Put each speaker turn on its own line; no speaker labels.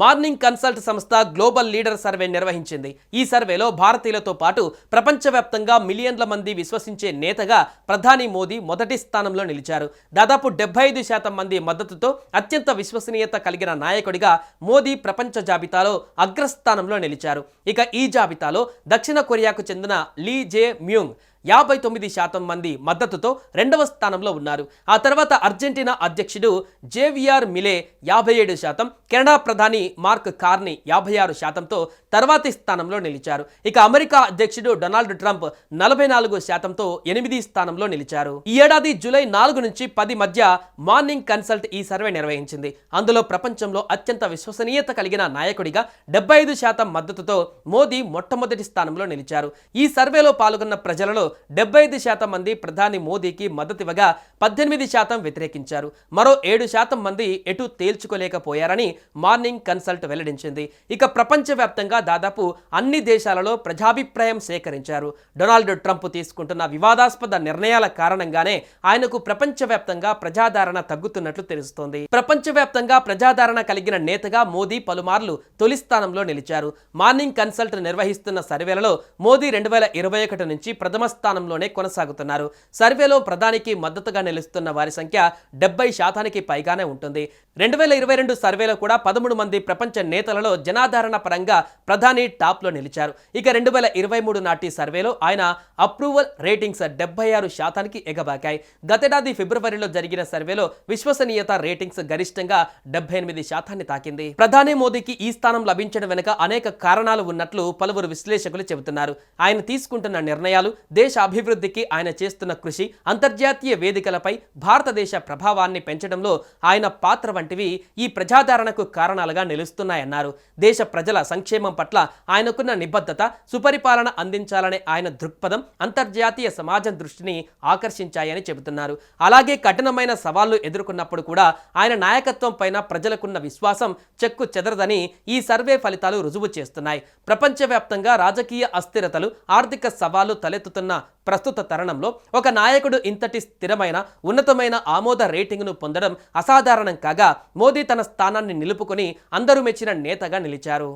Morning consult సంస్థ global leader survey నిర్వహించింది. ఈ సర్వేలో భారతీయులతో పాటు ప్రపంచవ్యాప్తంగా మిలియన్ల మంది విశ్వసించే నేతగా ప్రధాని మోదీ మొదటి స్థానంలో నిలిచారు. దాదాపు 75% మంది మద్దతుతో అత్యంత విశ్వసనీయత కలిగిన నాయకుడిగా మోదీ ప్రపంచ జాబితాలో అగ్రస్థానంలో నిలిచారు. ఇక ఈ జాబితాలో దక్షిణ కొరియాకు చెందిన లీ జే మ్యూంగ్ 59% మంది మద్దతుతో రెండవ స్థానంలో ఉన్నారు. ఆ తర్వాత అర్జెంటీనా అధ్యక్షుడు జేవియర్ మిలే 57%, కెనడా ప్రధాని మార్క్ కార్నీ 56%తో తర్వాతి స్థానంలో నిలిచారు. ఇక అమెరికా అధ్యక్షుడు డొనాల్డ్ ట్రంప్ 44%తో 8వ స్థానంలో నిలిచారు. ఈ ఏడాది జూలై 4 నుంచి 10 మధ్య మార్నింగ్ కన్సల్ట్ ఈ సర్వే నిర్వహించింది. అందులో ప్రపంచంలో అత్యంత విశ్వసనీయత కలిగిన నాయకుడిగా 75% మద్దతుతో మోదీ మొట్టమొదటి స్థానంలో నిలిచారు. ఈ సర్వేలో పాల్గొన్న ప్రజలలో 75% మంది ప్రధాని మోదీకి మద్దతివ్వగా 18% వ్యతిరేకించారు. మరో 7% మంది ఎటు తేల్చుకోలేకపోయారని మార్నింగ్ కన్సల్ట్ వెల్లడించింది. ఇక ప్రపంచవ్యాప్తంగా దాదాపు అన్ని దేశాలలో ప్రజాభిప్రాయం సేకరించారు. డొనాల్డ్ ట్రంప్ తీసుకుంటున్న వివాదాస్పద నిర్ణయాల కారణంగానే ఆయనకు ప్రపంచవ్యాప్తంగా ప్రజాదరణ తగ్గుతున్నట్లు తెలుస్తోంది. ప్రపంచవ్యాప్తంగా ప్రజాదరణ కలిగిన నేతగా మోదీ పలుమార్లు తొలి స్థానంలో నిలిచారు. మార్నింగ్ కన్సల్ట్ నిర్వహిస్తున్న సర్వేలలో మోదీ 2021 నుంచి ప్రథమ స్థానంలోనే కొనసాగుతున్నారు. సర్వేలో ప్రధానికి మద్దతుగా నిలుస్తున్న వారి సంఖ్య 70% పైగానే ఉంటుంది. 2022 సర్వేలో కూడా 13 మంది ప్రపంచ నేతలలో జనాదరణ పరంగా ప్రధాని టాప్లో నిలిచారు. ఇక 2023 నాటి సర్వేలో ఆయన అప్రూవల్ రేటింగ్స్ 76%కి ఎగబాకాయి. గతేడాది ఫిబ్రవరిలో జరిగిన సర్వేలో విశ్వసనీయత రేటింగ్స్ గరిష్టంగా 78% తాకింది. ప్రధాని మోదీకి ఈ స్థానం లభించడం వెనుక అనేక కారణాలు ఉన్నట్లు పలువురు విశ్లేషకులు చెబుతున్నారు. ఆయన తీసుకుంటున్న నిర్ణయాలు, దేశ అభివృద్ధికి ఆయన చేస్తున్న కృషి, అంతర్జాతీయ వేదికలపై భారతదేశ ప్రభావాన్ని పెంచడంలో ఆయన పాత్ర వంటివి ఈ ప్రజాదరణకు కారణాలుగా నిలుస్తున్నాయన్నారు. దేశ ప్రజల సంక్షేమం పట్ల ఆయనకున్న నిబద్ధత, సుపరిపాలన అందించాలనే ఆయన దృక్పథం అంతర్జాతీయ సమాజం దృష్టిని ఆకర్షించాయని చెబుతున్నారు. అలాగే కఠినమైన సవాళ్లు ఎదుర్కొన్నప్పుడు కూడా ఆయన నాయకత్వం పైన ప్రజలకున్న విశ్వాసం చెక్కు చెదరదని ఈ సర్వే ఫలితాలు రుజువు చేస్తున్నాయి. ప్రపంచవ్యాప్తంగా రాజకీయ అస్థిరతలు, ఆర్థిక సవాళ్లు తలెత్తుతున్న ప్రస్తుత తరుణంలో ఒక నాయకుడు ఇంతటి స్థిరమైన, ఉన్నతమైన ఆమోద రేటింగ్ను పొందడం అసాధారణం కాగా మోదీ తన స్థానాన్ని నిలుపుకొని అందరూ మెచ్చిన నేతగా నిలిచారు.